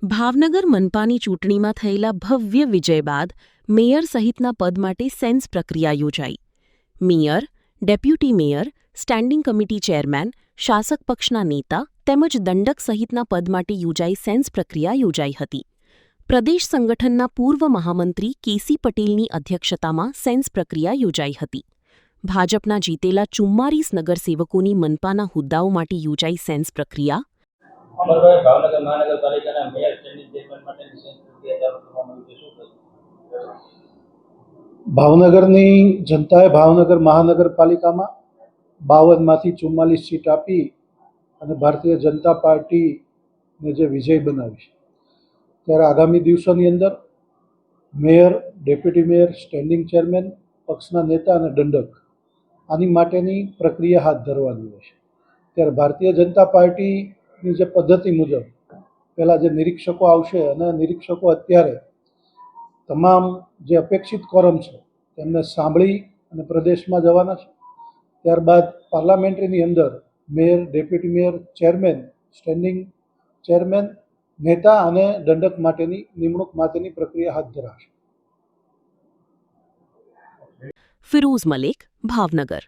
ભાવનગર મનપાની ચૂંટણીમાં થયેલા ભવ્ય વિજય બાદ મેયર સહિતના પદ માટે સેન્સ પ્રક્રિયા યોજાઈ. Mayor, deputy mayor, standing committee chairman, શાસક પક્ષના નેતા તેમજ દંડક સહિતના પદ માટે યોજાઈ સેન્સ પ્રક્રિયા યોજાઈ હતી. પ્રદેશ સંગઠનના પૂર્વ મહામંત્રી કેસી પટેલની અધ્યક્ષતામાં સેન્સ પ્રક્રિયા યોજાઈ હતી. ભાજપના જીતેલા 44 નગરસેવકોની મનપાના હોદ્દાઓ માટે યોજાઈ સેન્સ પ્રક્રિયા. અમરભાઈ, ભાવનગર મહાનગરપાલિકાના મેયર સ્ટેન્ડિંગ ચેરમેન માટેની સેન્સ પ્રક્રિયા ચાલુ કરવામાં આવી છે, શું કહ્યું? ભાવનગરની જનતાએ ભાવનગર મહાનગરપાલિકામાં 52માંથી 44 સીટ આપી અને ભારતીય જનતા પાર્ટીને જે વિજય બનાવી છે, ત્યારે આગામી દિવસોની અંદર mayor, deputy mayor, standing chairman, પક્ષના નેતા અને દંડક આની માટેની પ્રક્રિયા હાથ ધરવાની હોય છે. ત્યારે ભારતીય જનતા પાર્ટીની જે પદ્ધતિ મુજબ પહેલાં જે નિરીક્ષકો આવશે અને નિરીક્ષકો અત્યારે તમામ જે અપેક્ષિત કોરમ છે તેમને સાંભળી અને પ્રદેશમાં જવાના છે. ત્યારબાદ પાર્લામેન્ટરીની અંદર mayor, deputy mayor, chairman, standing chairman, નેતા અને દંડક માટેની નિમણૂક માટેની પ્રક્રિયા હાથ ધરાશે. ફિરોઝ મલિક, ભાવનગર.